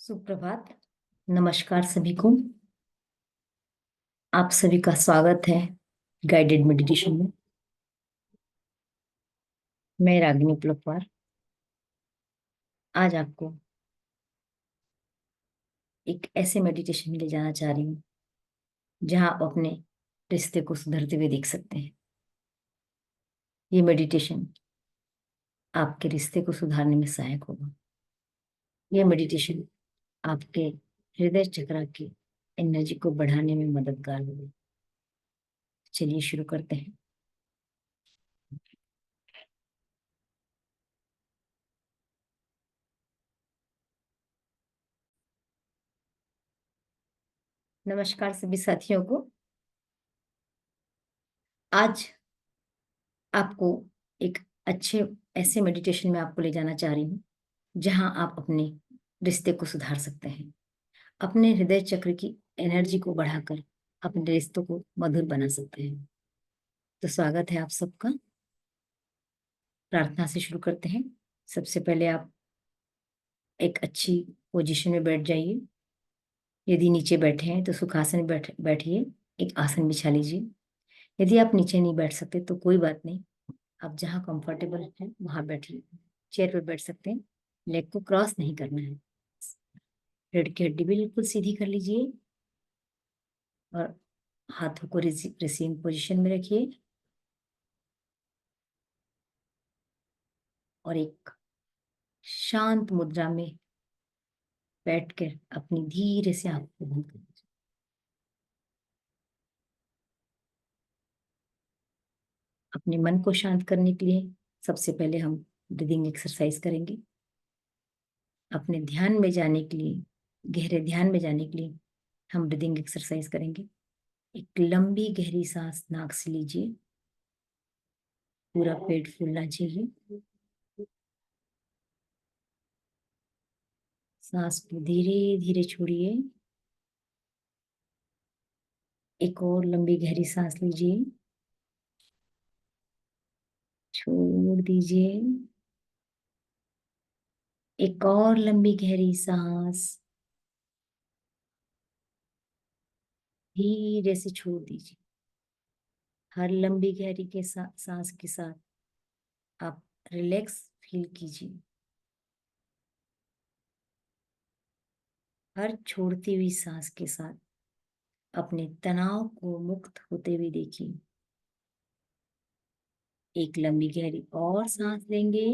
सुप्रभात। नमस्कार सभी को। आप सभी का स्वागत है गाइडेड मेडिटेशन में। मैं रागिनी पुलकवार आज आपको एक ऐसे मेडिटेशन में ले जाना चाह रही हूँ जहां आप अपने रिश्ते को सुधरते हुए देख सकते हैं। ये मेडिटेशन आपके रिश्ते को सुधारने में सहायक होगा। यह मेडिटेशन आपके हृदय चक्र की एनर्जी को बढ़ाने में मददगार होगा। चलिए शुरू करते हैं। नमस्कार सभी साथियों को। आज आपको एक अच्छे ऐसे मेडिटेशन में आपको ले जाना चाह रही हूँ जहां आप अपने रिश्ते को सुधार सकते हैं, अपने हृदय चक्र की एनर्जी को बढ़ाकर अपने रिश्तों को मधुर बना सकते हैं। तो स्वागत है आप सबका। प्रार्थना से शुरू करते हैं। सबसे पहले आप एक अच्छी पोजीशन में बैठ जाइए। यदि नीचे बैठे हैं तो सुखासन में बैठिए। एक आसन बिछा लीजिए। यदि आप नीचे नहीं बैठ सकते तो कोई बात नहीं, आप जहाँ कंफर्टेबल हैं वहां बैठिए। चेयर पर बैठ सकते हैं। लेग को क्रॉस नहीं करना है। रीढ़ की हड्डी बिल्कुल सीधी कर लीजिए और हाथों को रिसीविंग पोजीशन में रखिए और एक शांत मुद्रा में बैठकर अपनी धीरे से आंखों को बंद कर लीजिए। अपने मन को शांत करने के लिए सबसे पहले हम ब्रीदिंग एक्सरसाइज करेंगे। अपने ध्यान में जाने के लिए, गहरे ध्यान में जाने के लिए हम ब्रीदिंग एक्सरसाइज करेंगे। एक लंबी गहरी सांस नाक से लीजिए। पूरा पेट फूलना चाहिए। सांस को धीरे धीरे छोड़िए। एक और लंबी गहरी सांस लीजिए। छोड़ दीजिए। एक और लंबी गहरी सांस धीरे से छोड़ दीजिए। हर लंबी गहरी के सांस के साथ आप रिलैक्स फील कीजिए। हर छोड़ती हुई सांस के साथ अपने तनाव को मुक्त होते हुए देखिए। एक लंबी गहरी और सांस लेंगे।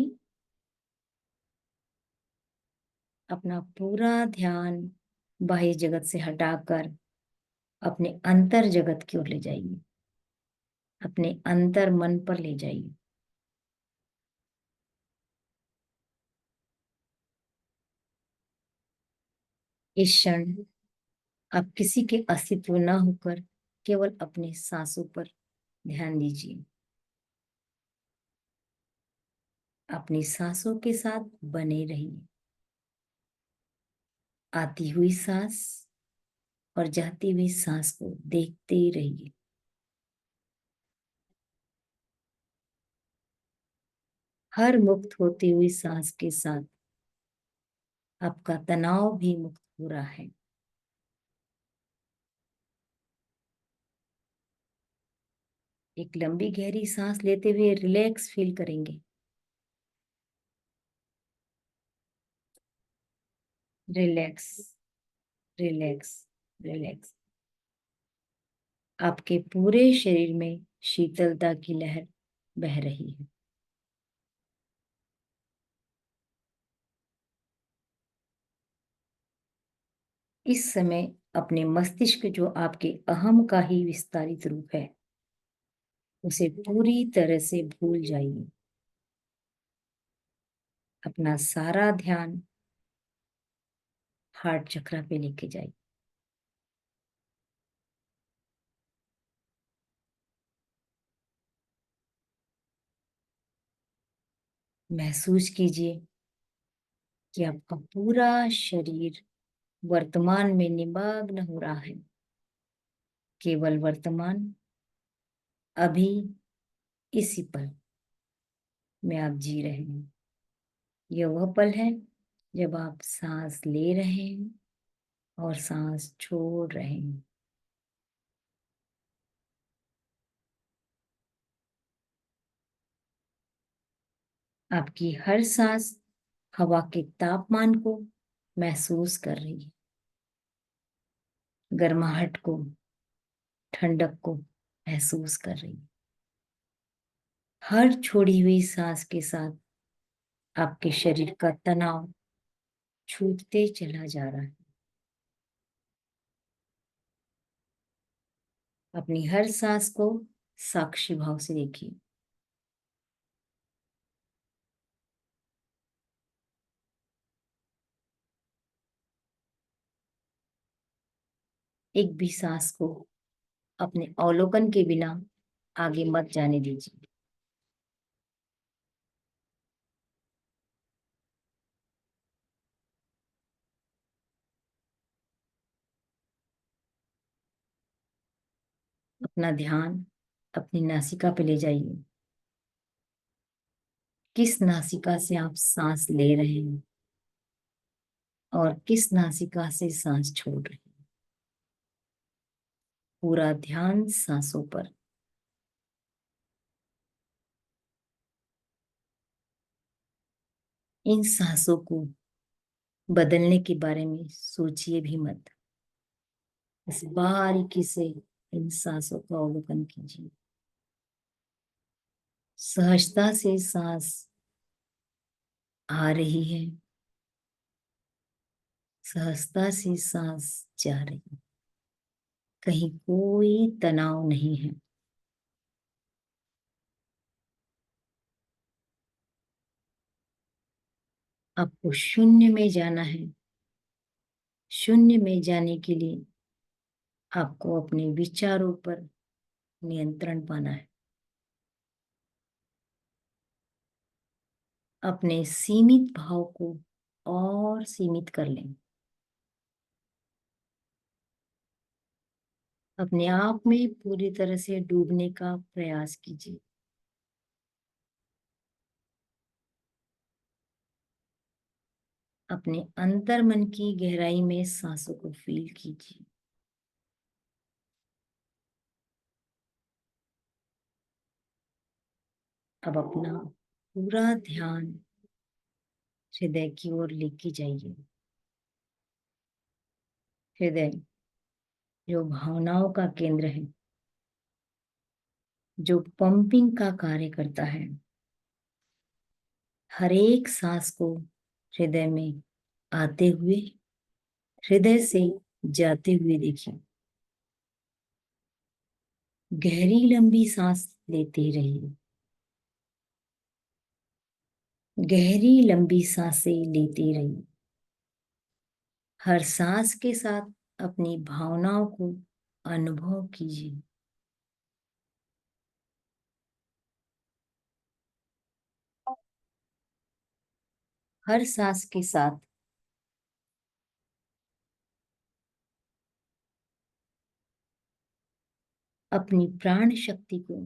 अपना पूरा ध्यान बाह्य जगत से हटाकर अपने अंतर जगत की ओर ले जाइए। अपने अंतर मन पर ले जाइए। इस क्षण आप किसी के अस्तित्व न होकर केवल अपने सांसों पर ध्यान दीजिए। अपनी सांसों के साथ बने रहिए। आती हुई सांस और जाती हुई सांस को देखते ही रहिए। हर मुक्त होती हुई सांस के साथ आपका तनाव भी मुक्त हो रहा है। एक लंबी गहरी सांस लेते हुए रिलैक्स फील करेंगे। Relax, relax, relax. आपके पूरे शरीर में शीतलता की लहर बह रही है। इस समय अपने मस्तिष्क जो आपके अहम का ही विस्तारित रूप है उसे पूरी तरह से भूल जाइए। अपना सारा ध्यान हार्ट चक्र पे लेके जाइए। महसूस कीजिए कि आपका पूरा शरीर वर्तमान में निमग्न हो रहा है। केवल वर्तमान, अभी, इसी पल में आप जी रहे हैं। यह वह पल है जब आप सांस ले रहे हैं और सांस छोड़ रहे हैं, आपकी हर सांस हवा के तापमान को महसूस कर रही है, गर्माहट को, ठंडक को महसूस कर रही है। हर छोड़ी हुई सांस के साथ आपके शरीर का तनाव छूटते चला जा रहा है। अपनी हर सांस को साक्षी भाव से देखिए। एक भी सांस को अपने अवलोकन के बिना आगे मत जाने दीजिए। अपना ध्यान अपनी नासिका पे ले जाइए। किस नासिका से आप सांस ले रहे हैं और किस नासिका से सांस छोड़ रहे हैं। पूरा ध्यान सांसों पर। इन सांसों को बदलने के बारे में सोचिए भी मत। इस बारीकी से इन सांसों का अवलोकन कीजिए। सहजता से सांस आ रही है, सहजता से सांस जा रही है। कहीं कोई तनाव नहीं है। आपको शून्य में जाना है। शून्य में जाने के लिए आपको अपने विचारों पर नियंत्रण पाना है। अपने सीमित भाव को और सीमित कर लें। अपने आप में पूरी तरह से डूबने का प्रयास कीजिए। अपने अंतर मन की गहराई में सांसों को फील कीजिए। अब अपना पूरा ध्यान हृदय की ओर लेके जाइए। हृदय जो भावनाओं का केंद्र है, जो पंपिंग का कार्य करता है। हर एक सांस को हृदय में आते हुए, हृदय से जाते हुए देखिए। गहरी लंबी सांस लेते रहिए। गहरी लंबी सांसें लेते रहिए। हर सांस के साथ अपनी भावनाओं को अनुभव कीजिए। हर सांस के साथ अपनी प्राण शक्ति को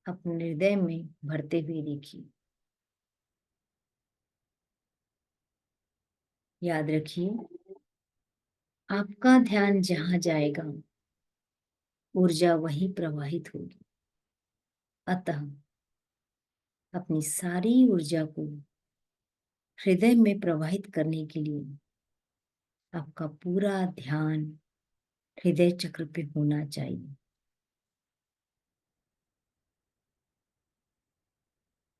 अपने हृदय में भरते हुए देखिए। याद रखिए, आपका ध्यान जहां जाएगा, ऊर्जा वहीं प्रवाहित होगी। अतः अपनी सारी ऊर्जा को हृदय में प्रवाहित करने के लिए आपका पूरा ध्यान हृदय चक्र पे होना चाहिए।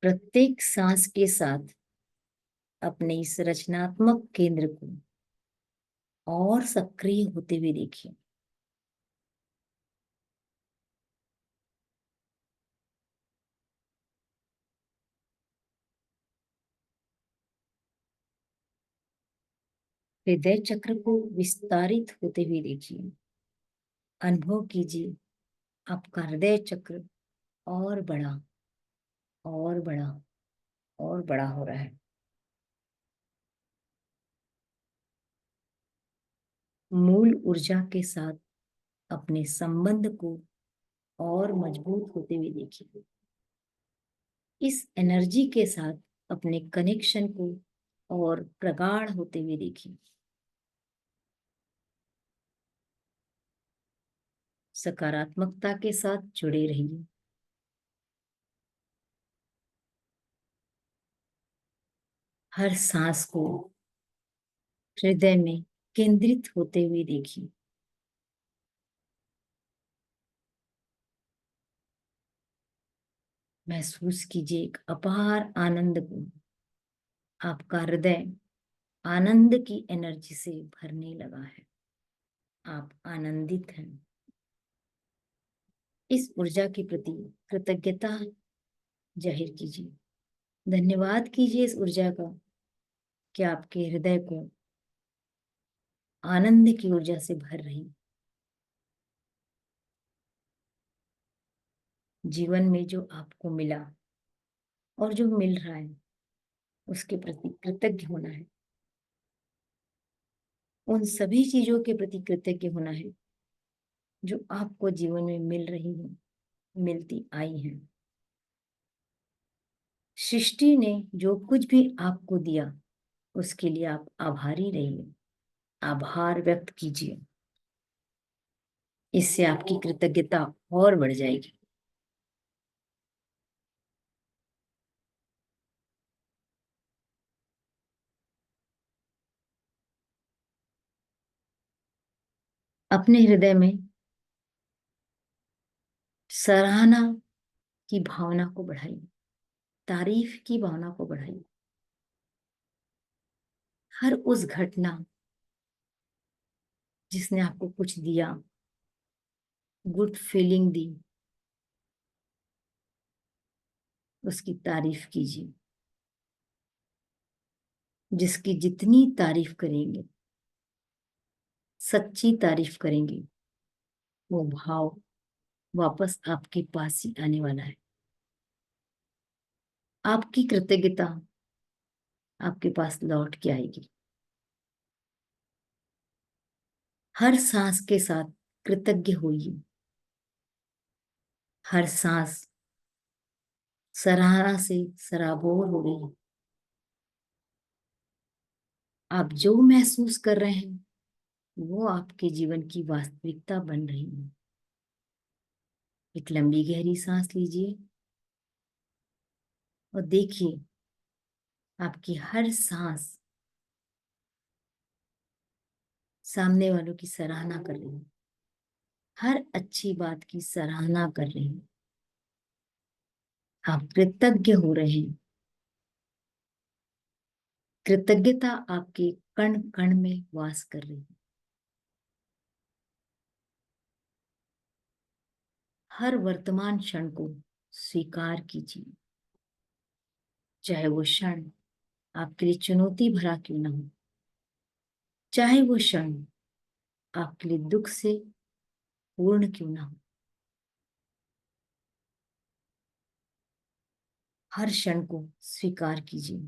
प्रत्येक सांस के साथ अपने इस रचनात्मक केंद्र को और सक्रिय होते हुए देखिए। हृदय चक्र को विस्तारित होते हुए देखिए। अनुभव कीजिए, आपका हृदय चक्र और बड़ा और बड़ा और बड़ा हो रहा है। मूल ऊर्जा के साथ अपने संबंध को और मजबूत होते हुए देखिए। इस एनर्जी के साथ अपने कनेक्शन को और प्रगाढ़ होते हुए देखिए। सकारात्मकता के साथ जुड़े रहिए। हर सांस को हृदय में केंद्रित होते हुए देखिए। महसूस कीजिए एक अपार आनंद को। आपका हृदय आनंद की एनर्जी से भरने लगा है। आप आनंदित हैं। इस ऊर्जा के प्रति कृतज्ञता जाहिर कीजिए। धन्यवाद कीजिए इस ऊर्जा का कि आपके हृदय को आनंद की ऊर्जा से भर रही। जीवन में जो आपको मिला और जो मिल रहा है उसके प्रति कृतज्ञ होना है। उन सभी चीजों के प्रति कृतज्ञ होना है जो आपको जीवन में मिल रही हैं, मिलती आई हैं। सृष्टि ने जो कुछ भी आपको दिया उसके लिए आप आभारी रहिए। आभार व्यक्त कीजिए। इससे आपकी कृतज्ञता और बढ़ जाएगी। अपने हृदय में सराहना की भावना को बढ़ाइए। तारीफ की भावना को बढ़ाइए। हर उस घटना जिसने आपको कुछ दिया, गुड फीलिंग दी, उसकी तारीफ कीजिए। जिसकी जितनी तारीफ करेंगे, सच्ची तारीफ करेंगे, वो भाव वापस आपके पास ही आने वाला है। आपकी कृतज्ञता आपके पास लौट के आएगी। हर सांस के साथ कृतज्ञ होइए। हर सांस सराहना से सराबोर हो रही है। आप जो महसूस कर रहे हैं वो आपके जीवन की वास्तविकता बन रही है। एक लंबी गहरी सांस लीजिए और देखिए आपकी हर सांस सामने वालों की सराहना कर रही है। हर अच्छी बात की सराहना कर रही है। आप कृतज्ञ हो रहे हैं। कृतज्ञता आपके कण कण में वास कर रही है। हर वर्तमान क्षण को स्वीकार कीजिए। चाहे वो क्षण आपके लिए चुनौती भरा क्यों ना हो, चाहे वो क्षण आपके लिए दुख से पूर्ण क्यों ना हो, हर क्षण को स्वीकार कीजिए।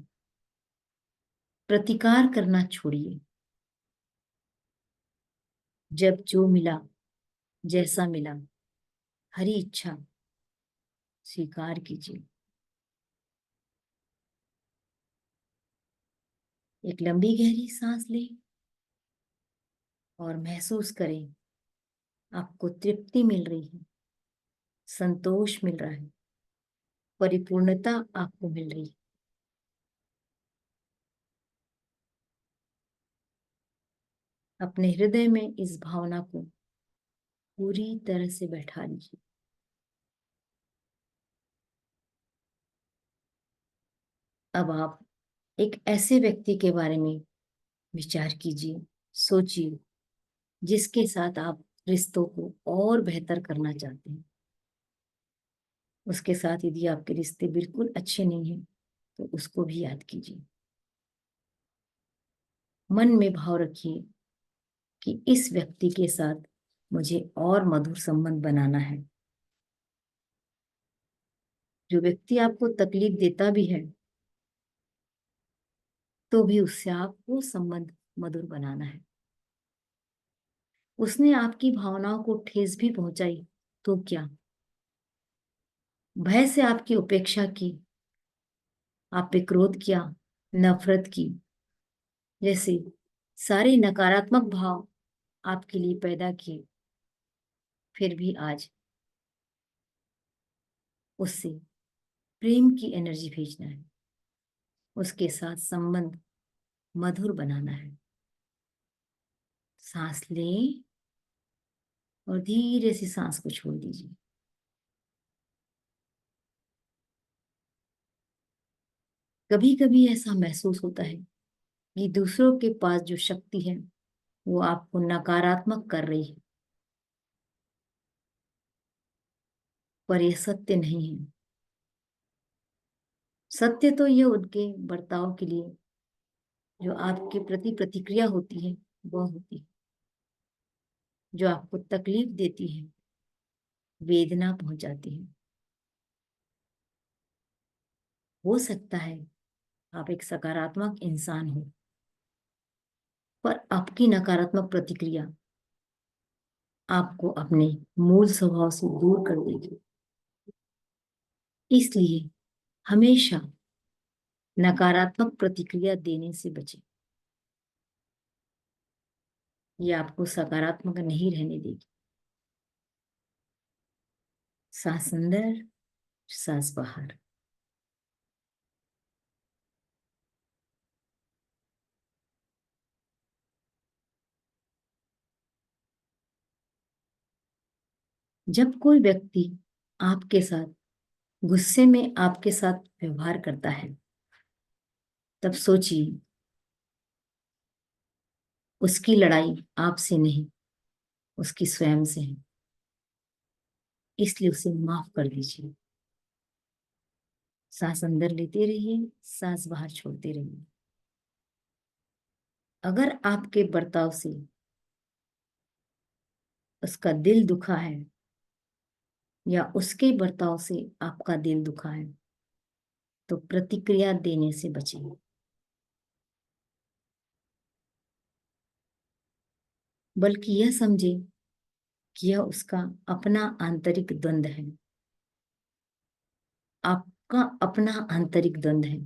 प्रतिकार करना छोड़िए। जब जो मिला, जैसा मिला, हरी इच्छा स्वीकार कीजिए। एक लंबी गहरी सांस लें और महसूस करें आपको तृप्ति मिल रही है, संतोष मिल रहा है, परिपूर्णता आपको मिल रही है। अपने हृदय में इस भावना को पूरी तरह से बैठा लीजिए। अब आप एक ऐसे व्यक्ति के बारे में विचार कीजिए, सोचिए, जिसके साथ आप रिश्तों को और बेहतर करना चाहते हैं। उसके साथ यदि आपके रिश्ते बिल्कुल अच्छे नहीं हैं तो उसको भी याद कीजिए। मन में भाव रखिए कि इस व्यक्ति के साथ मुझे और मधुर संबंध बनाना है। जो व्यक्ति आपको तकलीफ देता भी है तो भी उससे आपको संबंध मधुर बनाना है। उसने आपकी भावनाओं को ठेस भी पहुंचाई तो क्या? भय से आपकी उपेक्षा की, आप पे क्रोध किया, नफरत की, जैसे सारे नकारात्मक भाव आपके लिए पैदा किए, फिर भी आज उससे प्रेम की एनर्जी भेजना है, उसके साथ संबंध मधुर बनाना है। सांस लें और धीरे से सांस को छोड़ दीजिए। कभी कभी ऐसा महसूस होता है कि दूसरों के पास जो शक्ति है वो आपको नकारात्मक कर रही है, पर यह सत्य नहीं है। सत्य तो यह उनके बर्ताव के लिए जो आपके प्रति प्रतिक्रिया होती है वह होती है, जो आपको तकलीफ देती है, वेदना पहुंचाती है। हो सकता है आप एक सकारात्मक इंसान हो, पर आपकी नकारात्मक प्रतिक्रिया आपको अपने मूल स्वभाव से दूर कर देगी। इसलिए हमेशा नकारात्मक प्रतिक्रिया देने से बचें। ये आपको सकारात्मक नहीं रहने देगी। सांस अंदर, सांस बाहर। जब कोई व्यक्ति आपके साथ गुस्से में आपके साथ व्यवहार करता है, तब सोचिए उसकी लड़ाई आपसे नहीं, उसकी स्वयं से है। इसलिए उसे माफ कर दीजिए। सांस अंदर लेते रहिए, सांस बाहर छोड़ते रहिए। अगर आपके बर्ताव से उसका दिल दुखा है या उसके बर्ताव से आपका दिल दुखा है, तो प्रतिक्रिया देने से बचें। बल्कि यह समझे कि यह उसका अपना आंतरिक द्वंद है, आपका अपना आंतरिक द्वंद है।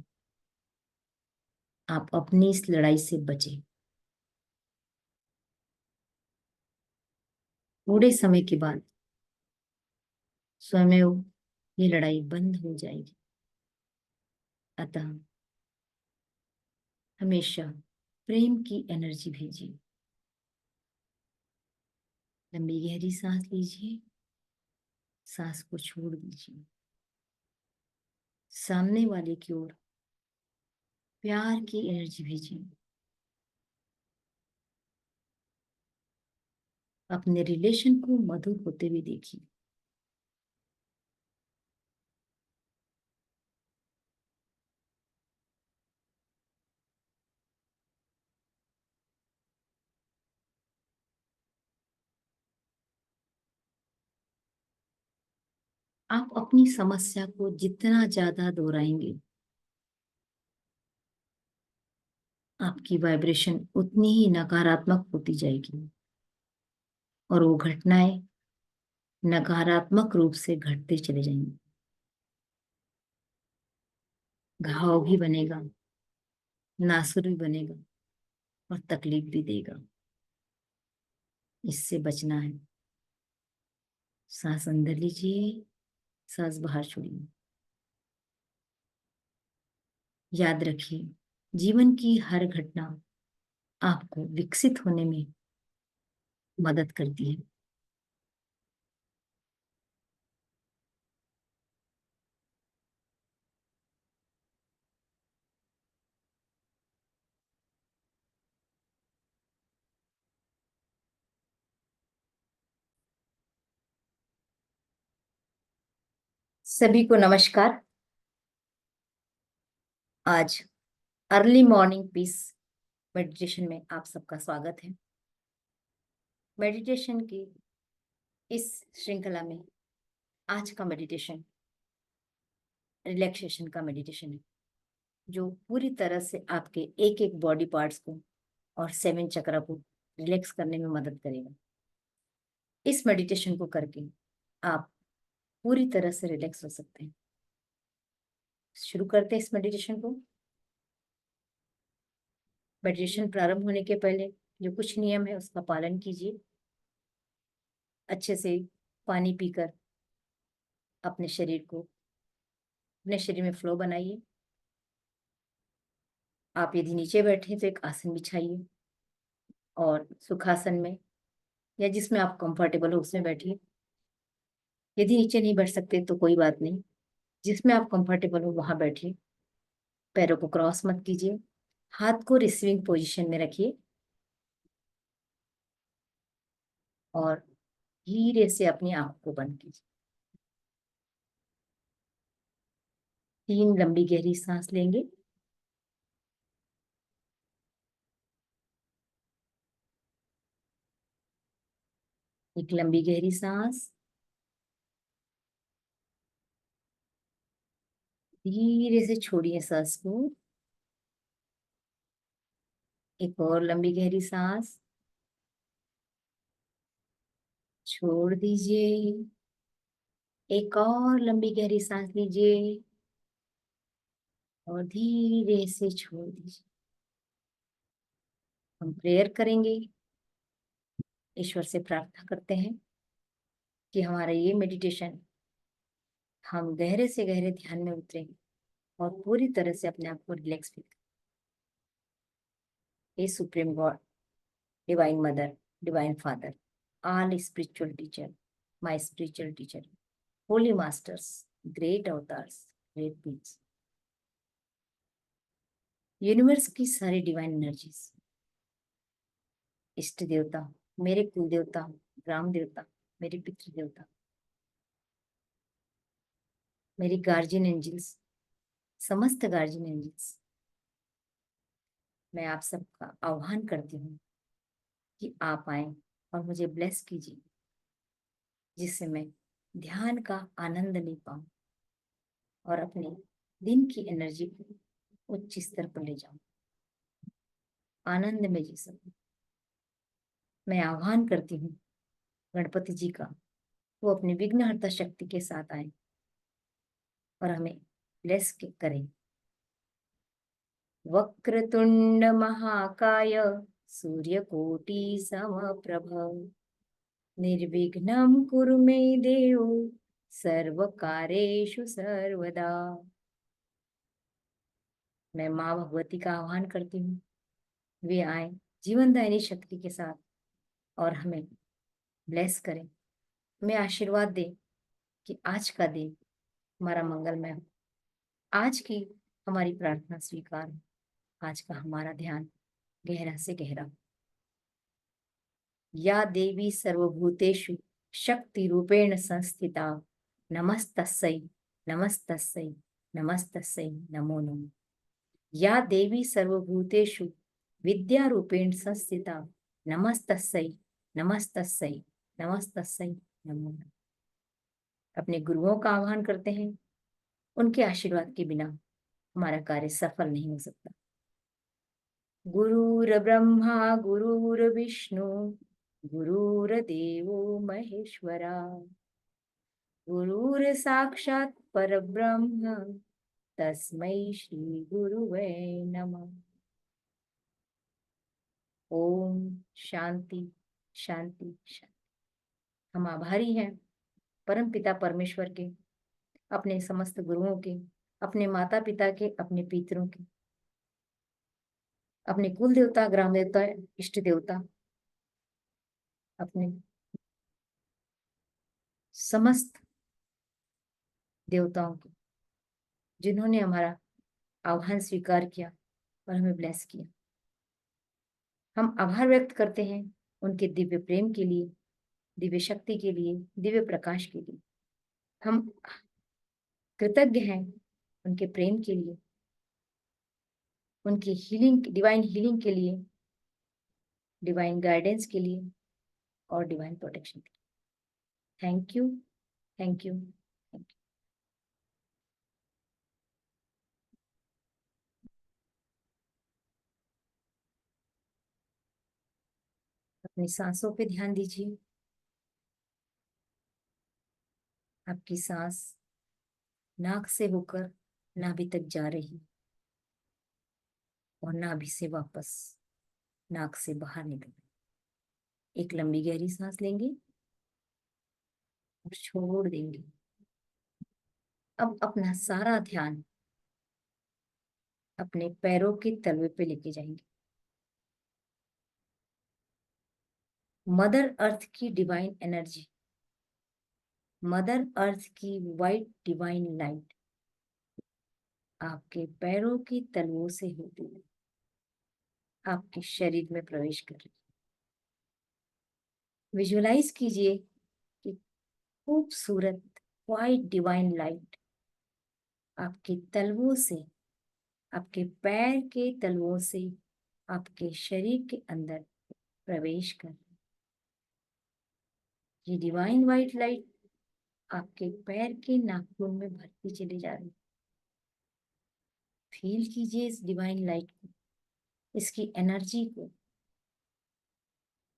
आप अपनी इस लड़ाई से बचें। थोड़े समय के बाद स्वयं ये लड़ाई बंद हो जाएगी। अतः हमेशा प्रेम की एनर्जी भेजिए। लंबी गहरी सांस लीजिए, सांस को छोड़ दीजिए। सामने वाले की ओर प्यार की एनर्जी भेजिए। अपने रिलेशन को मधुर होते हुए देखिए। आप अपनी समस्या को जितना ज्यादा दोहराएंगे, आपकी वाइब्रेशन उतनी ही नकारात्मक होती जाएगी और वो घटनाएं नकारात्मक रूप से घटते चले जाएंगे। घाव भी बनेगा, नासुर भी बनेगा और तकलीफ भी देगा। इससे बचना है। सांस अंदर लीजिए, सांस बाहर छोड़िए। याद रखिए, जीवन की हर घटना आपको विकसित होने में मदद करती है। सभी को नमस्कार। आज अर्ली मॉर्निंग पीस मेडिटेशन में आप सबका स्वागत है। मेडिटेशन की इस श्रृंखला में आज का मेडिटेशन रिलैक्सेशन का मेडिटेशन है, जो पूरी तरह से आपके एक एक बॉडी पार्ट्स को और सेवन चक्रा को रिलैक्स करने में मदद करेगा। इस मेडिटेशन को करके आप पूरी तरह से रिलैक्स हो सकते हैं। शुरू करते हैं इस मेडिटेशन को। मेडिटेशन प्रारंभ होने के पहले जो कुछ नियम है उसका पालन कीजिए। अच्छे से पानी पीकर अपने शरीर को, अपने शरीर में फ्लो बनाइए। आप यदि नीचे बैठे तो एक आसन बिछाइए और सुखासन में या जिसमें आप कंफर्टेबल हो उसमें बैठिए। यदि नीचे नहीं बैठ सकते तो कोई बात नहीं, जिसमें आप कंफर्टेबल हो वहां बैठिए। पैरों को क्रॉस मत कीजिए, हाथ को रिसीविंग पोजीशन में रखिए और धीरे से अपनी आंखों को बंद कीजिए। 3 लंबी गहरी सांस लेंगे। एक लंबी गहरी सांस, धीरे से छोड़िए सांस को। एक और लंबी गहरी सांस, छोड़ दीजिए। एक और लंबी गहरी सांस लीजिए और धीरे से छोड़ दीजिए। हम प्रेयर करेंगे, ईश्वर से प्रार्थना करते हैं कि हमारा ये मेडिटेशन हम गहरे से गहरे ध्यान में उतरें और पूरी तरह से अपने आप को रिलैक्स फील करें। हे supreme god, divine mother, divine father, all spiritual teacher, my spiritual teacher, holy masters, great avatars, great beats, universe की सारी डिवाइन एनर्जीज, इष्ट देवता, मेरे कुल देवता, ग्राम देवता, मेरे पितृ देवता, मेरी गार्जियन एंजल्स, समस्त गार्जियन एंजल्स, मैं आप सबका आह्वान करती हूँ कि आप आए और मुझे ब्लेस कीजिए, जिससे मैं ध्यान का आनंद ले पाऊं और अपने दिन की एनर्जी को उच्च स्तर पर ले जाऊं, आनंद में जी सकूं। मैं आह्वान करती हूँ गणपति जी का, वो अपनी विघ्नहर्ता शक्ति के साथ आए और हमें ब्लेस करें। वक्रतुंड महाकाय, सूर्यकोटि समप्रभ, निर्विघ्नं कुरु मे देव, सर्वकार्येषु सर्वदा। मैं माँ भगवती का आह्वान करती हूँ, वे आए जीवनदायिनी शक्ति के साथ और हमें ब्लेस करें, हमें आशीर्वाद दे कि आज का दिन हमारा मंगलमय हो, आज की हमारी प्रार्थना स्वीकार हो, आज का हमारा ध्यान गहरा से गहरा हो। या देवी सर्वभूतेषु शक्ति रूपेण संस्थिता, नमस्तस्यै, नमस्तस्यै, नमस्तस्यै, नमो नमः। या देवी सर्वभूतेषु विद्या रूपेण संस्थिता, नमस्तस्यै, नमस्तस्यै, नमस्तस्यै, नमो नमः। अपने गुरुओं का आह्वान करते हैं, उनके आशीर्वाद के बिना हमारा कार्य सफल नहीं हो सकता। गुरुर्ब्रह्मा गुरुर्विष्णु, गुरुर्देवो महेश्वरा, गुरुर्साक्षात् परब्रह्म, तस्मै श्री गुरुवे नमः। ओम शांति शांति शांति। हम आभारी हैं परम पिता परमेश्वर के, अपने समस्त गुरुओं के, अपने माता पिता के, अपने पितरों के, अपने कुल देवता, ग्राम देवता, इष्ट देवता, अपने समस्त देवताओं के, जिन्होंने हमारा आह्वान स्वीकार किया और हमें ब्लेस किया। हम आभार व्यक्त करते हैं उनके दिव्य प्रेम के लिए, दिव्य शक्ति के लिए, दिव्य प्रकाश के लिए। हम कृतज्ञ हैं उनके प्रेम के लिए, उनकी हीलिंग, डिवाइन हीलिंग के लिए, डिवाइन गाइडेंस के लिए और डिवाइन प्रोटेक्शन के लिए। Thank you, thank you, thank you. अपनी सांसों पे ध्यान दीजिए। आपकी सांस नाक से होकर नाभि तक जा रही, और नाभि से वापस नाक से बाहर निकल। एक लंबी गहरी सांस लेंगे और छोड़ देंगे। अब अपना सारा ध्यान अपने पैरों के तलवे पे लेके जाएंगे। मदर अर्थ की डिवाइन एनर्जी, मदर अर्थ की वाइट डिवाइन लाइट आपके पैरों के तलवों से होती हुई आपके शरीर में प्रवेश कर रही है। विजुअलाइज कीजिए कि खूबसूरत वाइट डिवाइन लाइट आपके तलवों से, आपके पैर के तलवों से आपके शरीर के अंदर प्रवेश कर रही है। ये डिवाइन वाइट लाइट आपके पैर के नाखून में भरती चली जा रही है। फील कीजिए इस डिवाइन लाइट को, इसकी एनर्जी को।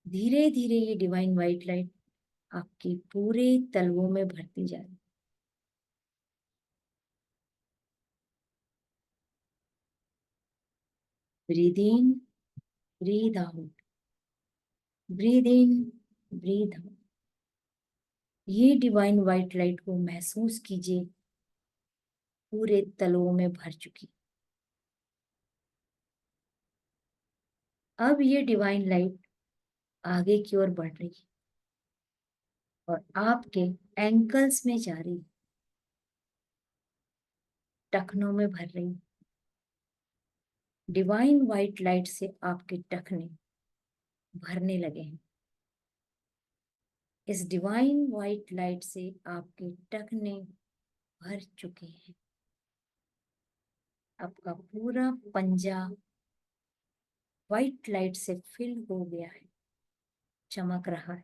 धीरे धीरे ये डिवाइन वाइट लाइट आपके पूरे तलवों में भरती जा रही है। Breathe in, breathe out, breathe in, breathe out. ये डिवाइन वाइट लाइट को महसूस कीजिए पूरे तलवों में भर चुकी। अब ये डिवाइन लाइट आगे की ओर बढ़ रही है और आपके एंकल्स में जा रही, टखनों में भर रही। डिवाइन वाइट लाइट से आपके टखने भरने लगे हैं। इस डिवाइन वाइट लाइट से आपके टखने भर चुके हैं। आपका पूरा पंजा वाइट लाइट से फिल हो गया है, चमक रहा है।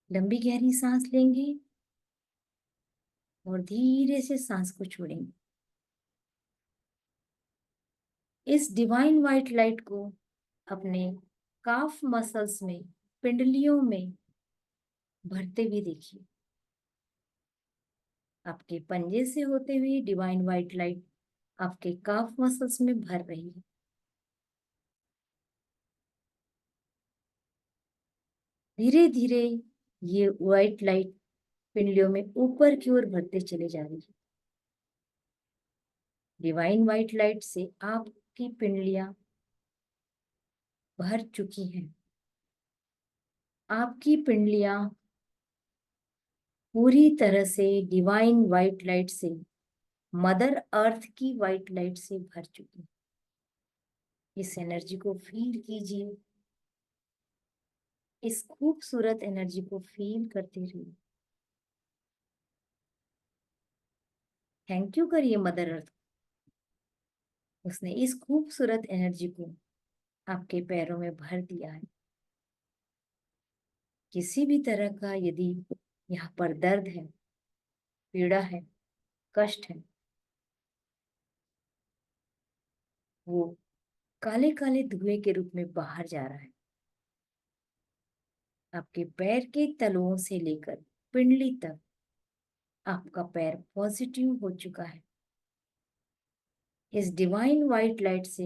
लंबी गहरी सांस लेंगे और धीरे से सांस को छोड़ेंगे। इस डिवाइन वाइट लाइट को अपने काफ मसल्स में, पिंडलियों में भरते हुए देखिए। आपके पंजे से होते हुए डिवाइन वाइट लाइट आपके काफ मसल्स में भर रही है। धीरे धीरे ये व्हाइट लाइट पिंडलियों में ऊपर की ओर बढ़ते चले जा रही है। डिवाइन व्हाइट लाइट से आपकी पिंडलियां भर चुकी हैं। आपकी पिंडलियां पूरी तरह से डिवाइन व्हाइट लाइट से, मदर अर्थ की व्हाइट लाइट से भर चुकी। इस एनर्जी को फील कीजिए, इस खूबसूरत एनर्जी को फील करते रहिए। थैंक यू करिए मदर अर्थ, उसने इस खूबसूरत एनर्जी को आपके पैरों में भर दिया है। किसी भी तरह का यदि यहाँ पर दर्द है, पीड़ा है, कष्ट है, वो काले काले धुएं के रूप में बाहर जा रहा है। आपके पैर के तलुओं से लेकर पिंडली तक आपका पैर पॉजिटिव हो चुका है। इस डिवाइन वाइट लाइट से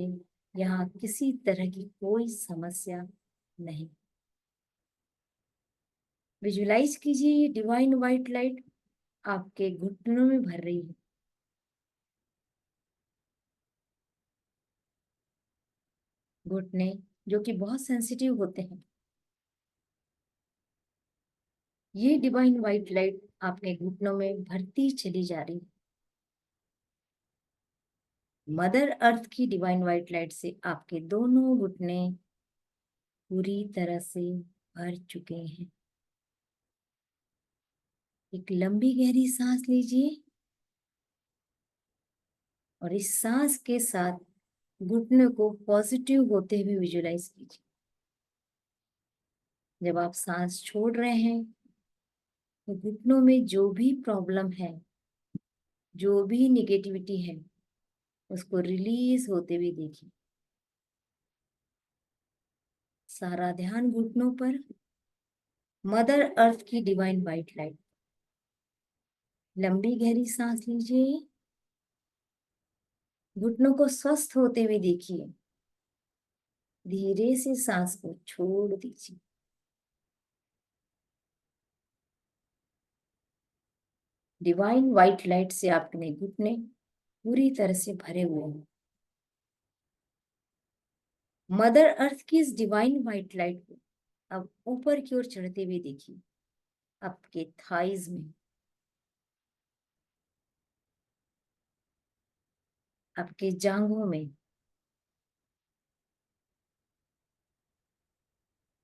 यहाँ किसी तरह की कोई समस्या नहीं। विजुलाइज कीजिए ये डिवाइन वाइट लाइट आपके घुटनों में भर रही है। घुटने जो कि बहुत सेंसिटिव होते हैं, ये डिवाइन वाइट लाइट आपके घुटनों में भरती चली जा रही है। मदर अर्थ की डिवाइन वाइट लाइट से आपके दोनों घुटने पूरी तरह से भर चुके हैं। एक लंबी गहरी सांस लीजिए और इस सांस के साथ घुटने को पॉजिटिव होते हुए विजुलाइज कीजिए। जब आप सांस छोड़ रहे हैं तो घुटनों में जो भी प्रॉब्लम है, जो भी निगेटिविटी है, उसको रिलीज होते हुए देखिए। सारा ध्यान घुटनों पर, मदर अर्थ की डिवाइन वाइट लाइट। लंबी गहरी सांस लीजिए घुटनों को स्वस्थ होते हुए देखिए। धीरे से सांस को छोड़ दीजिए। डिवाइन व्हाइट लाइट से आपके घुटने पूरी तरह से भरे हुए हैं। मदर अर्थ की इस डिवाइन व्हाइट लाइट को अब ऊपर की ओर चढ़ते हुए देखिए। आपके थाइज में, आपके जांघों में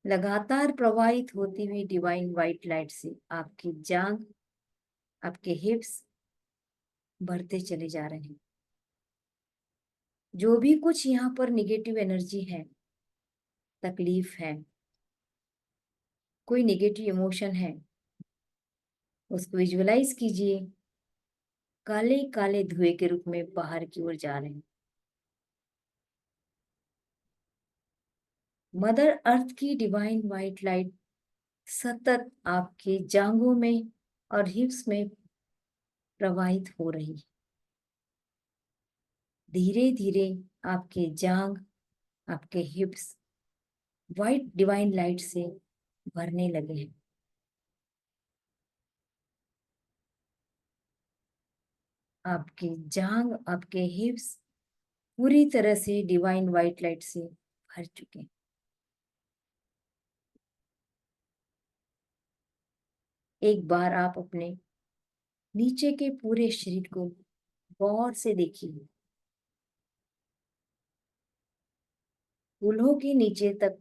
लगातार प्रवाहित होती हुई डिवाइन व्हाइट लाइट से आपकी जांघ, आपके हिप्स बढ़ते चले जा रहे हैं। जो भी कुछ यहाँ पर निगेटिव एनर्जी है, तकलीफ है, कोई निगेटिव इमोशन है, उसको विजुअलाइज कीजिए काले काले धुएं के रूप में बाहर की ओर जा रहे हैं। मदर अर्थ की डिवाइन व्हाइट लाइट सतत आपके जांघों में और हिप्स में प्रवाहित हो रही है। धीरे धीरे आपके जांघ, आपके हिप्स व्हाइट डिवाइन लाइट से भरने लगे हैं। आपकी जांघ, आपके हिप्स पूरी तरह से डिवाइन व्हाइट लाइट से भर चुके हैं। एक बार आप अपने नीचे के पूरे शरीर को गौर से देखिए। कूल्हों के नीचे तक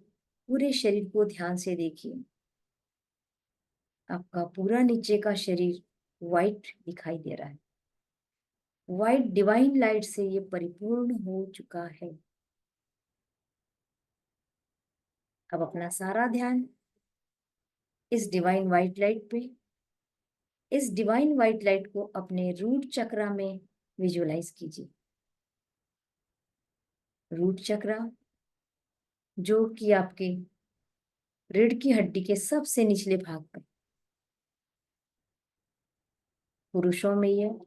पूरे शरीर को ध्यान से देखिए। आपका पूरा नीचे का शरीर व्हाइट दिखाई दे रहा है। व्हाइट डिवाइन लाइट से ये परिपूर्ण हो चुका है। अब अपना सारा ध्यान इस डिवाइन व्हाइट लाइट पे, इस डिवाइन व्हाइट लाइट को अपने रूट चक्रा में विजुअलाइज कीजिए। रूट चक्रा जो कि आपके रीढ़ की हड्डी के सबसे निचले भाग पे, पुरुषों में यह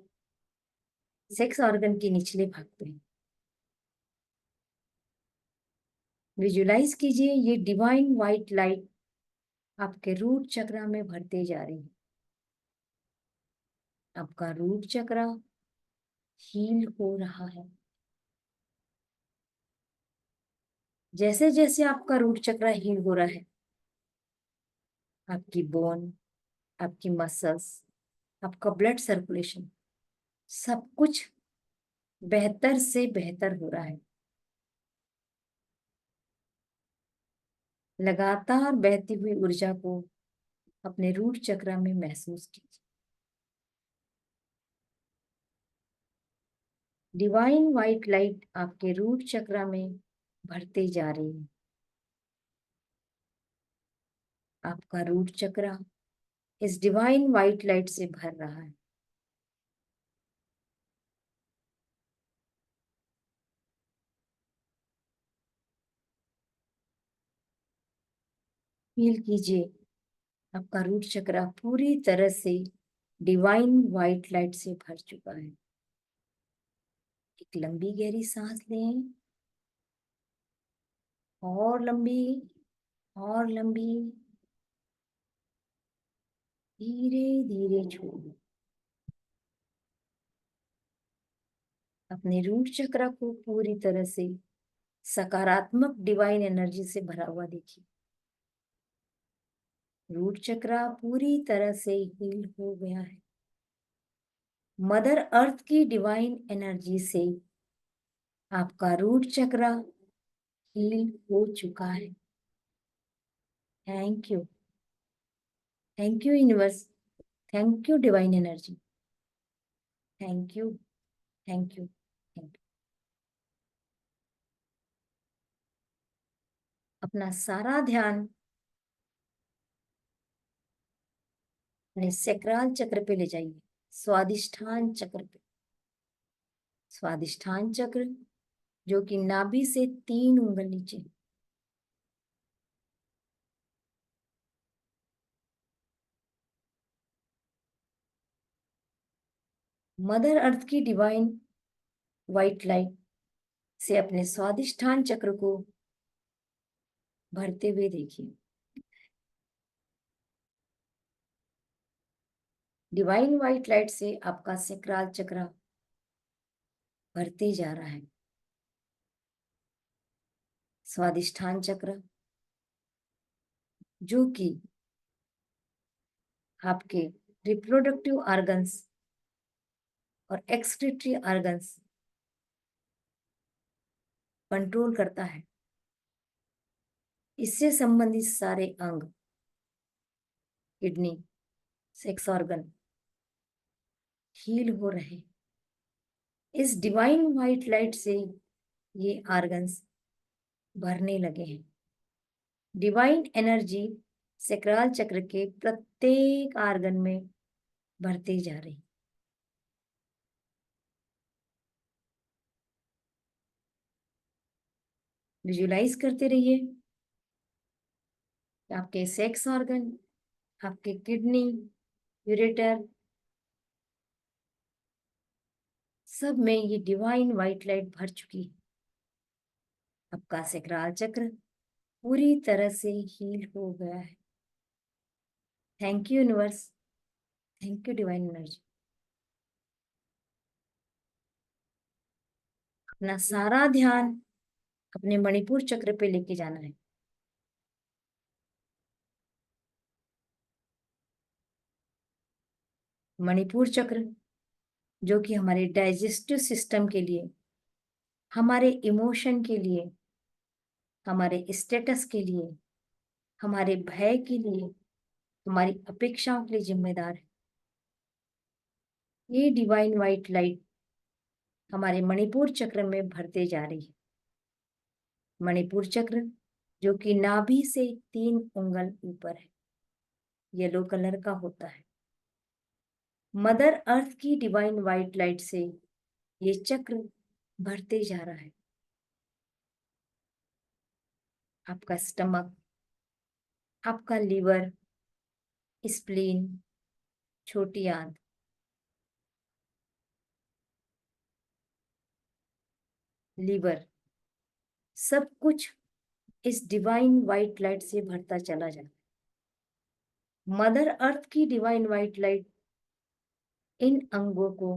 सेक्स ऑर्गन के निचले भाग पे। विजुअलाइज कीजिए ये डिवाइन व्हाइट लाइट आपके रूट चक्रा में भरते जा रही है। आपका रूट चक्रा हील हो रहा है। जैसे जैसे आपका रूट चक्रा हील हो रहा है, आपकी बोन, आपकी मसल्स, आपका ब्लड सर्कुलेशन सब कुछ बेहतर से बेहतर हो रहा है। लगातार बहती हुई ऊर्जा को अपने रूट चक्र में महसूस कीजिए। डिवाइन व्हाइट लाइट आपके रूट चक्र में भरते जा रही है। आपका रूट चक्र इस डिवाइन व्हाइट लाइट से भर रहा है। फील कीजिए आपका रूट चक्र पूरी तरह से डिवाइन व्हाइट लाइट से भर चुका है। एक लंबी गहरी सांस लें, और लंबी, और लंबी, धीरे धीरे छोड़ो। अपने रूट चक्र को पूरी तरह से सकारात्मक डिवाइन एनर्जी से भरा हुआ देखिए। रूट चक्र पूरी तरह से हील हो गया है। मदर अर्थ की डिवाइन एनर्जी से आपका रूट चक्र हील हो चुका है। Thank you, thank you universe, thank you divine energy, thank you, thank you, thank you. अपना सारा ध्यान अपने सैक्राल चक्र पे ले जाइए, स्वादिष्ठान चक्र पे। स्वादिष्ठान चक्र जो कि नाभि से 3 उंगल नीचे। मदर अर्थ की डिवाइन व्हाइट लाइट से अपने स्वादिष्ठान चक्र को भरते हुए देखिए। डिवाइन व्हाइट लाइट से आपका सैक्राल चक्र भरते जा रहा है। स्वादिष्ठान चक्र जो कि आपके रिप्रोडक्टिव ऑर्गन्स और एक्सक्रीटरी ऑर्गन्स कंट्रोल करता है। इससे संबंधित सारे अंग, किडनी, सेक्स ऑर्गन हील हो रहे। इस डिवाइन व्हाइट लाइट से ये ऑर्गन्स भरने लगे हैं। डिवाइन एनर्जी सैक्राल चक्र के प्रत्येक ऑर्गन में भरती जा रही। विजुलाइज करते रहिए। आपके सेक्स ऑर्गन, आपके किडनी, यूरेटर, सब में ये डिवाइन व्हाइट लाइट भर चुकी है। आपका सैक्राल चक्र पूरी तरह से हील हो गया है। Thank you universe, thank you divine energy. अपना सारा ध्यान अपने मणिपुर चक्र पे लेके जाना है। मणिपुर चक्र जो कि हमारे डाइजेस्टिव सिस्टम के लिए, हमारे इमोशन के लिए, हमारे स्टेटस के लिए, हमारे भय के लिए, हमारी अपेक्षाओं के लिए जिम्मेदार है। ये डिवाइन व्हाइट लाइट हमारे मणिपुर चक्र में भरते जा रही है। मणिपुर चक्र जो कि नाभि से 3 उंगल ऊपर है, येलो कलर का होता है। मदर अर्थ की डिवाइन व्हाइट लाइट से ये चक्र भरते जा रहा है। आपका स्टमक, आपका लीवर, स्प्लीन, छोटी आंत, लीवर, सब कुछ इस डिवाइन व्हाइट लाइट से भरता चला जाता है। मदर अर्थ की डिवाइन व्हाइट लाइट इन अंगों को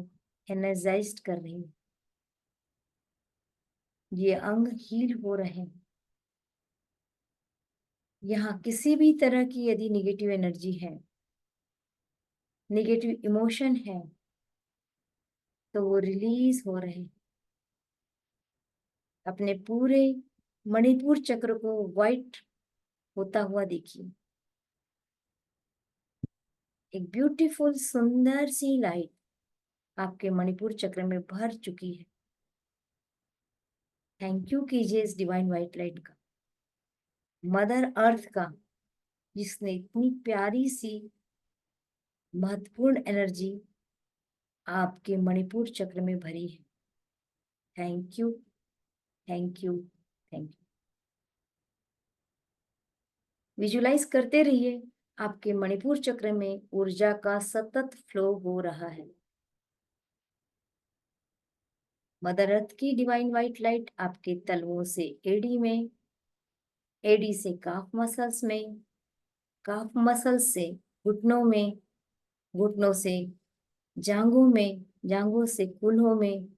एनर्जाइज्ड कर रही है। ये अंग हील हो रहे हैं। यहाँ किसी भी तरह की यदि निगेटिव एनर्जी है, निगेटिव इमोशन है, तो वो रिलीज हो रहे हैं। अपने पूरे मणिपुर चक्र को व्हाइट होता हुआ देखिए। एक ब्यूटीफुल सुंदर सी लाइट आपके मणिपुर चक्र में भर चुकी है। थैंक यू कीजिए इस डिवाइन व्हाइट लाइट का, मदर अर्थ का, जिसने इतनी प्यारी सी महत्वपूर्ण एनर्जी आपके मणिपुर चक्र में भरी है। Thank you, thank you, thank you. Visualize करते रहिए आपके मणिपुर चक्र में ऊर्जा का सतत फ्लो हो रहा है। मदर अर्थ की डिवाइन व्हाइट लाइट आपके तलवों से एडी में, एडी से काफ मसल्स में, काफ मसल्स से घुटनों में, घुटनों से जांघों में, जांघों से कूल्हों में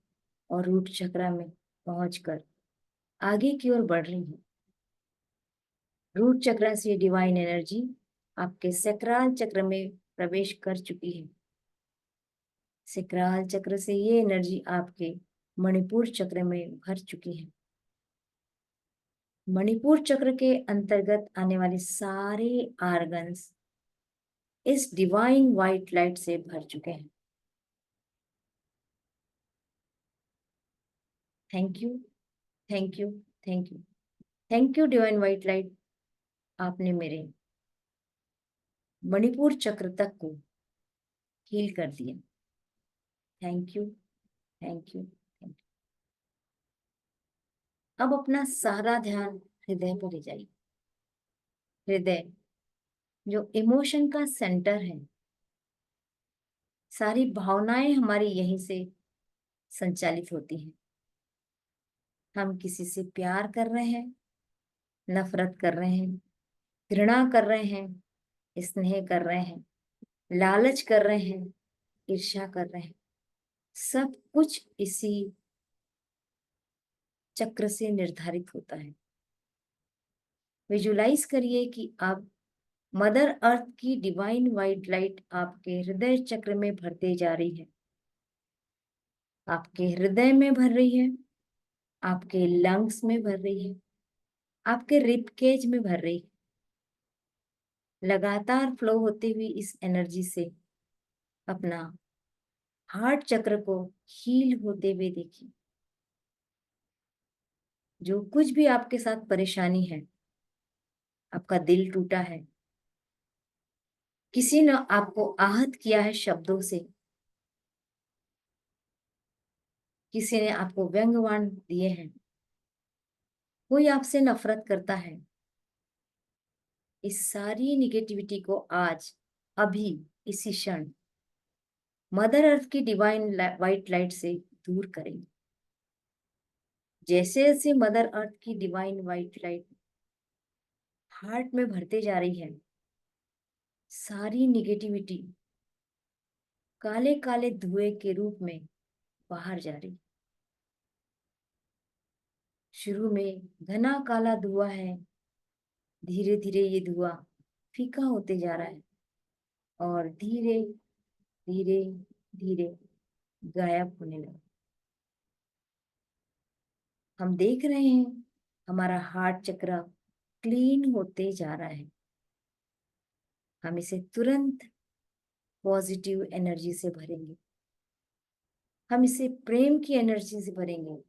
और रूट चक्र में पहुंचकर आगे की ओर बढ़ रही है। रूट चक्र से डिवाइन एनर्जी आपके सैक्राल चक्र में प्रवेश कर चुकी है। सैक्राल चक्र से ये एनर्जी आपके मणिपुर चक्र में भर चुकी है। मणिपुर चक्र के अंतर्गत आने वाले सारे ऑर्गन्स इस डिवाइन व्हाइट लाइट से भर चुके हैं। Thank you, thank you, thank you, thank you divine white light. आपने मेरे मणिपुर चक्र तक को हील कर दिया। Thank you, thank you, thank you. अब अपना सारा ध्यान हृदय पर ले जाइए। हृदय जो इमोशन का सेंटर है, सारी भावनाएं हमारी यहीं से संचालित होती हैं। हम किसी से प्यार कर रहे हैं, नफरत कर रहे हैं, घृणा कर रहे हैं, स्नेह कर रहे हैं, लालच कर रहे हैं, ईर्ष्या कर रहे हैं, सब कुछ इसी चक्र से निर्धारित होता है। विजुलाइज करिए कि अब मदर अर्थ की डिवाइन वाइट लाइट आपके हृदय चक्र में भरते जा रही है, आपके हृदय में भर रही है, आपके लंग्स में भर रही है, आपके रिब केज में भर रही है। लगातार फ्लो होती हुई इस एनर्जी से अपना हार्ट चक्र को हील होते हुए देखिए। जो कुछ भी आपके साथ परेशानी है, आपका दिल टूटा है, किसी ने आपको आहत किया है शब्दों से, किसी ने आपको व्यंग्यवाण दिए हैं, कोई आपसे नफरत करता है, इस सारी निगेटिविटी को आज अभी इसी क्षण मदर अर्थ की डिवाइन वाइट लाइट से दूर करेंगे। जैसे जैसे मदर अर्थ की डिवाइन वाइट लाइट हार्ट में भरते जा रही है, सारी निगेटिविटी काले काले धुएं के रूप में बाहर जा रही। शुरू में घना काला धुआं है, धीरे धीरे ये धुआं फीका होते जा रहा है और धीरे धीरे धीरे गायब होने लगा। हम देख रहे हैं हमारा हार्ट चक्र क्लीन होते जा रहा है। हम इसे तुरंत पॉजिटिव एनर्जी से भरेंगे, हम इसे प्रेम की एनर्जी से भरेंगे।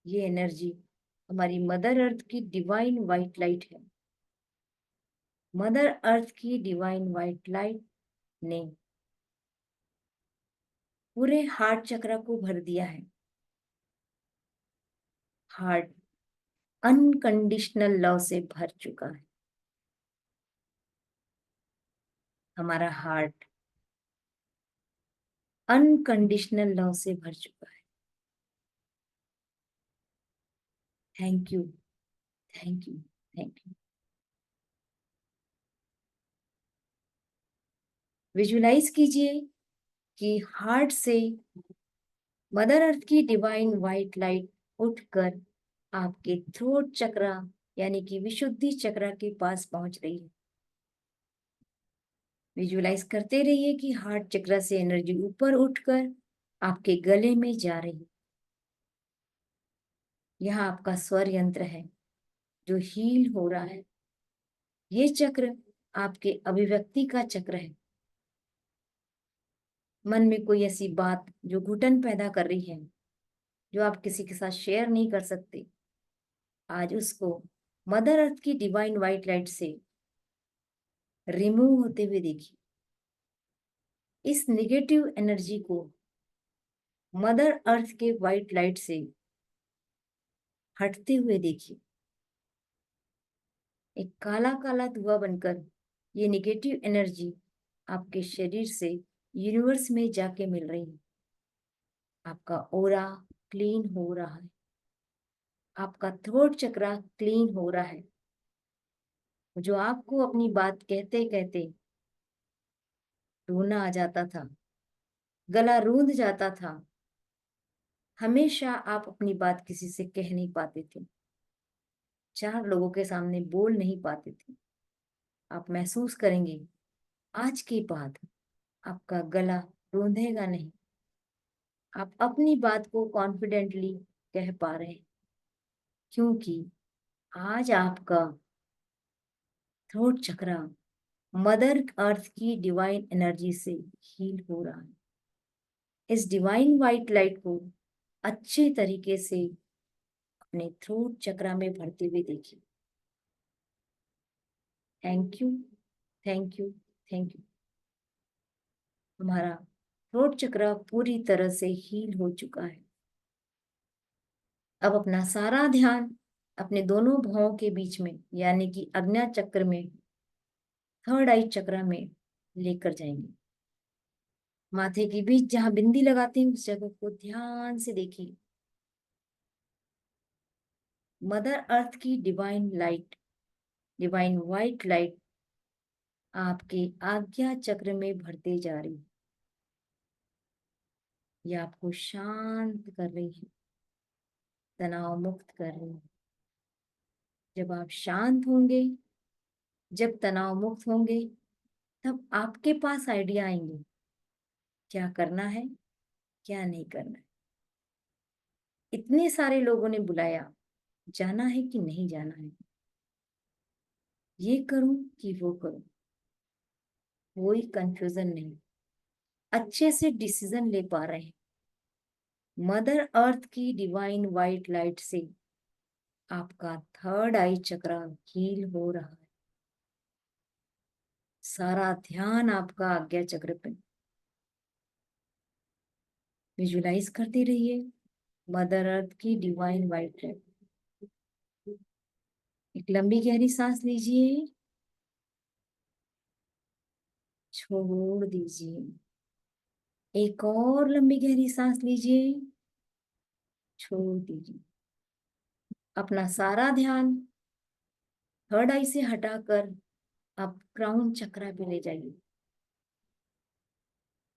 ये एनर्जी हमारी मदर अर्थ की डिवाइन वाइट लाइट है। मदर अर्थ की डिवाइन वाइट लाइट ने पूरे हार्ट चक्र को भर दिया है। हार्ट अनकंडीशनल लव से भर चुका है। हमारा हार्ट अनकंडीशनल लव से भर चुका है। Thank you, thank you, thank you. Visualize कीजिए कि हार्ट से मदर अर्थ की डिवाइन वाइट लाइट उठकर आपके थ्रोट चक्र यानी कि विशुद्धि चक्र के पास पहुंच रही है। विजुलाइज करते रहिए कि हार्ट चक्र से एनर्जी ऊपर उठकर आपके गले में जा रही है। यहाँ आपका स्वर यंत्र है जो हील हो रहा है। ये चक्र आपके अभिव्यक्ति का चक्र है। मन में कोई ऐसी बात जो घुटन पैदा कर रही है, जो आप किसी के साथ शेयर नहीं कर सकते, आज उसको मदर अर्थ की डिवाइन वाइट लाइट से रिमूव होते हुए देखिए। इस निगेटिव एनर्जी को मदर अर्थ के वाइट लाइट से हटते हुए देखिए। एक काला काला धुआं बनकर ये निगेटिव एनर्जी आपके शरीर से यूनिवर्स में जाके मिल रही है। आपका ओरा क्लीन हो रहा है, आपका थ्रोट चक्र क्लीन हो रहा है। जो आपको अपनी बात कहते कहते रोना आ जाता था, गला रूंध जाता था, हमेशा आप अपनी बात किसी से कह नहीं पाते थे, चार लोगों के सामने बोल नहीं पाते थे, आप महसूस करेंगे आज के बाद आपका गला रूंधेगा नहीं। आप अपनी बात को कॉन्फिडेंटली कह पा रहे हैं, क्योंकि आज आपका थ्रोट चक्र मदर अर्थ की डिवाइन एनर्जी से हील हो रहा है। इस डिवाइन वाइट लाइट को अच्छे तरीके से अपने थ्रोट चक्र में भरते हुए देखिए। Thank you, thank you, thank you. हमारा थ्रोट चक्र पूरी तरह से हील हो चुका है। अब अपना सारा ध्यान अपने दोनों भौं के बीच में यानी कि आज्ञा चक्र में, थर्ड आई चक्र में लेकर जाएंगे। माथे के बीच जहां बिंदी लगाते हैं उस जगह को ध्यान से देखिए। मदर अर्थ की divine light, divine white light आपके आज्ञा चक्र में भरते जा रही है। ये आपको शांत कर रही है, तनाव मुक्त कर रही है। जब आप शांत होंगे, जब तनाव मुक्त होंगे, तब आपके पास आइडिया आएंगे क्या करना है, क्या नहीं करना है। इतने सारे लोगों ने बुलाया, जाना है कि नहीं जाना है, ये करूं कि वो करूं, कोई कंफ्यूजन नहीं, अच्छे से डिसीजन ले पा रहे हैं। मदर अर्थ की डिवाइन व्हाइट लाइट से आपका थर्ड आई चक्र हील हो रहा है। सारा ध्यान आपका आज्ञा चक्र पे। विजुलाइज करते रहिए मदर अर्थ की डिवाइन व्हाइट लाइट। एक लंबी गहरी सांस लीजिए, छोड़ दीजिए। एक और लंबी गहरी सांस लीजिए, छोड़ दीजिए। अपना सारा ध्यान थर्ड आई से हटाकर आप क्राउन चक्रा पे ले जाइए।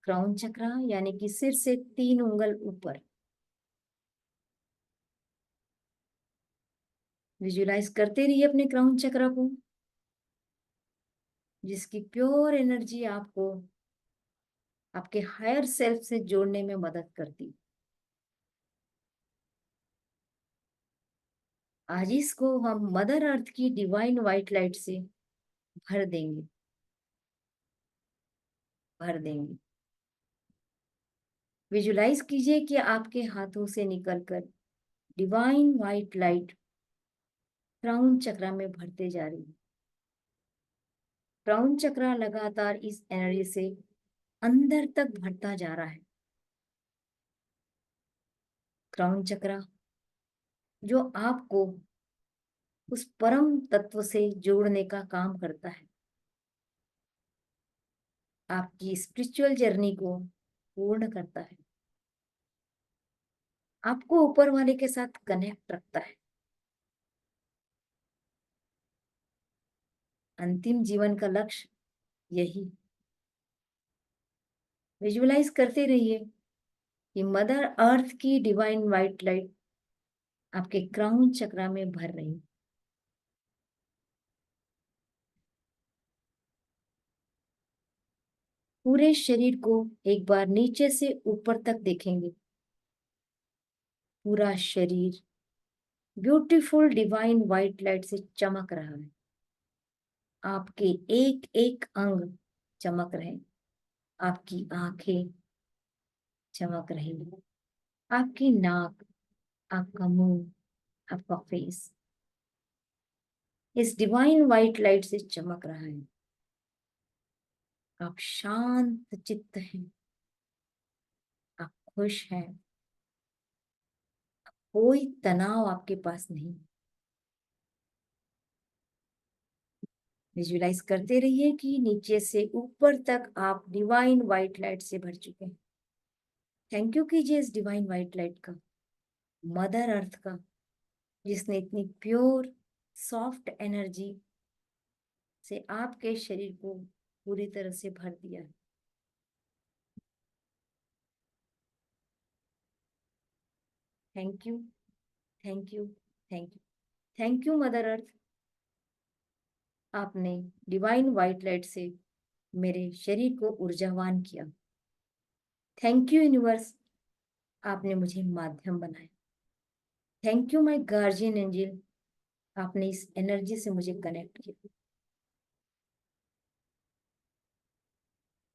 क्राउन चक्रा यानी कि सिर से 3 उंगल ऊपर। विजुलाइज करते रहिए अपने क्राउन चक्रा को, जिसकी प्योर एनर्जी आपको आपके हायर सेल्फ से जोड़ने में मदद करती। आज इसको हम मदर अर्थ की डिवाइन व्हाइट लाइट से भर देंगे, भर देंगे। विजुलाइज कीजिए कि आपके हाथों से निकलकर डिवाइन व्हाइट लाइट क्राउन चक्रा में भरते जा रही है। क्राउन चक्रा लगातार इस एनर्जी से अंदर तक भरता जा रहा है। क्राउन चक्रा जो आपको उस परम तत्व से जोड़ने का काम करता है, आपकी स्पिरिचुअल जर्नी को पूर्ण करता है, आपको ऊपर वाले के साथ कनेक्ट रखता है। अंतिम जीवन का लक्ष्य यही। विजुअलाइज करते रहिए कि मदर अर्थ की डिवाइन व्हाइट लाइट आपके क्राउन चक्रा में भर रही है। पूरे शरीर को एक बार नीचे से ऊपर तक देखेंगे। पूरा शरीर ब्यूटीफुल डिवाइन व्हाइट लाइट से चमक रहा है। आपके एक एक अंग चमक रहे हैं। आपकी आंखें चमक रही है, आपकी नाक, आपका मुंह, आपका फेस इस डिवाइन व्हाइट लाइट से चमक रहा है। आप शांत चित्त हैं, आप खुश हैं, कोई तनाव आपके पास नहीं। विजुलाइज करते रहिए कि नीचे से ऊपर तक आप डिवाइन व्हाइट लाइट से भर चुके हैं। थैंक यू कीजिए इस डिवाइन व्हाइट लाइट का, मदर अर्थ का, जिसने इतनी प्योर सॉफ्ट एनर्जी से आपके शरीर को पूरी तरह से भर दिया है। Thank you, thank you, thank you, thank you mother earth. आपने डिवाइन व्हाइट लाइट से मेरे शरीर को ऊर्जावान किया। थैंक यू यूनिवर्स, आपने मुझे माध्यम बनाया। Thank you my guardian angel, आपने इस एनर्जी से मुझे कनेक्ट किया।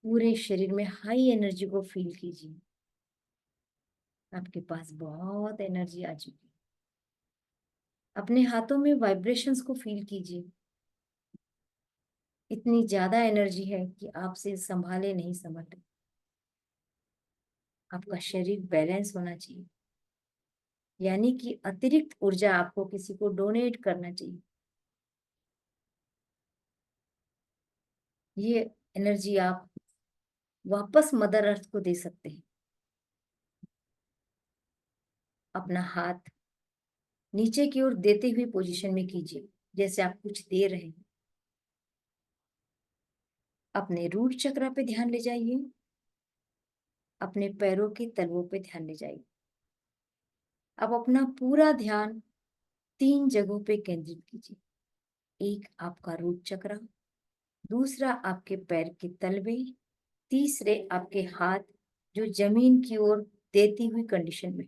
पूरे शरीर में हाई एनर्जी को फील कीजिए। आपके पास बहुत एनर्जी आ चुकी है। अपने हाथों में वाइब्रेशंस को फील कीजिए। इतनी ज्यादा एनर्जी है कि आपसे संभाले नहीं समझ। आपका शरीर बैलेंस होना चाहिए, यानी कि अतिरिक्त ऊर्जा आपको किसी को डोनेट करना चाहिए। ये एनर्जी आप वापस मदर अर्थ को दे सकते हैं। अपना हाथ नीचे की ओर देते हुए पोजीशन में कीजिए, जैसे आप कुछ दे रहे हैं। अपने रूट चक्र पे ध्यान ले जाइए, अपने पैरों के तलवों पे ध्यान ले जाइए। अब अपना पूरा ध्यान 3 जगहों पे केंद्रित कीजिए। एक आपका रूट चक्र, दूसरा आपके पैर के तलवे, तीसरे आपके हाथ जो जमीन की ओर देती हुई कंडीशन में।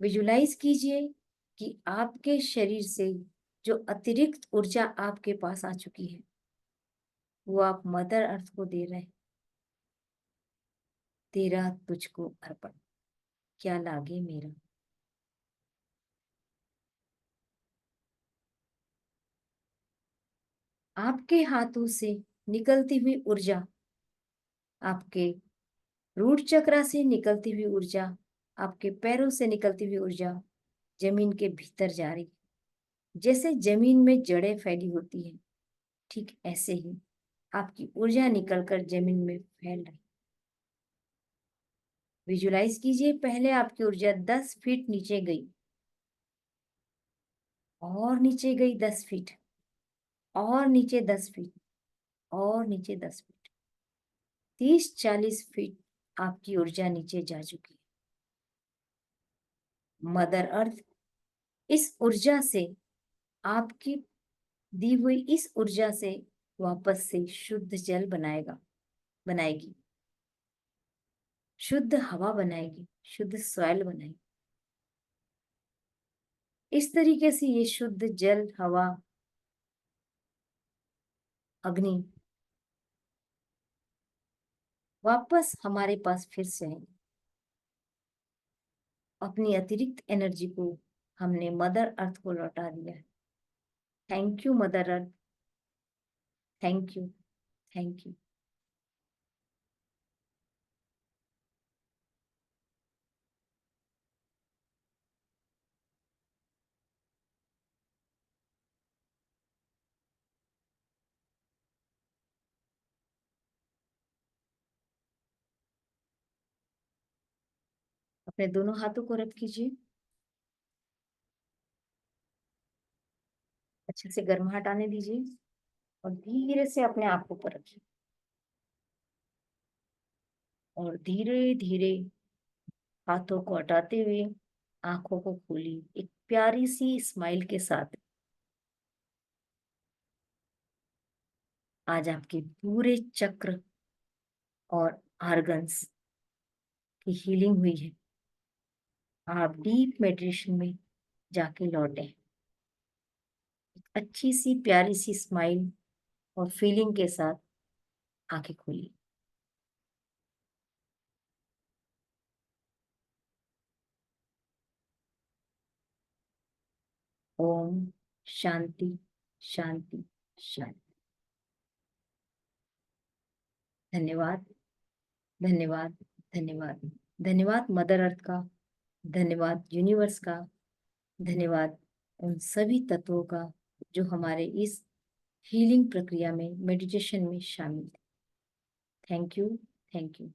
विजुलाइज कीजिए कि आपके शरीर से जो अतिरिक्त ऊर्जा आपके पास आ चुकी है वो आप मदर अर्थ को दे रहे हैं। तेरा तुझको अर्पण, क्या लागे मेरा। आपके हाथों से निकलती हुई ऊर्जा, आपके रूट चक्र से निकलती हुई ऊर्जा, आपके पैरों से निकलती हुई ऊर्जा जमीन के भीतर जा रही। जैसे जमीन में जड़ें फैली होती हैं, ठीक ऐसे ही आपकी ऊर्जा निकलकर जमीन में फैल रही। विजुलाइज कीजिए, पहले आपकी ऊर्जा 10 फीट नीचे गई, और नीचे गई 10 फीट, और नीचे 10 फीट, और नीचे 10 फीट, 30-40 फीट आपकी ऊर्जा नीचे जा चुकी है। मदर अर्थ इस ऊर्जा से, आपकी दी हुई इस ऊर्जा से वापस से शुद्ध जल बनाएगी, शुद्ध हवा बनाएगी, शुद्ध सॉइल बनाएगी। इस तरीके से ये शुद्ध जल, हवा, अग्नि वापस हमारे पास फिर से आएंगे। अपनी अतिरिक्त एनर्जी को हमने मदर अर्थ को लौटा दिया है। Thank you mother earth, thank you, thank you. अपने दोनों हाथों को रब कीजिए, अच्छे से गर्माहट आने दीजिए और धीरे से अपने आप को ऊपर रखिए और धीरे धीरे हाथों को हटाते हुए आंखों को खोलिए एक प्यारी सी स्माइल के साथ। आज आपके पूरे चक्र और आर्गन्स की हीलिंग हुई है। आप डीप मेडिटेशन में जाके लौटे, अच्छी सी प्यारी सी स्माइल और फीलिंग के साथ आंखें खोलिए। ओम शांति, शांति, शांति। धन्यवाद, धन्यवाद, धन्यवाद। धन्यवाद मदर अर्थ का, धन्यवाद यूनिवर्स का, धन्यवाद उन सभी तत्वों का जो हमारे इस हीलिंग प्रक्रिया में, मेडिटेशन में शामिल थे। Thank you, thank you.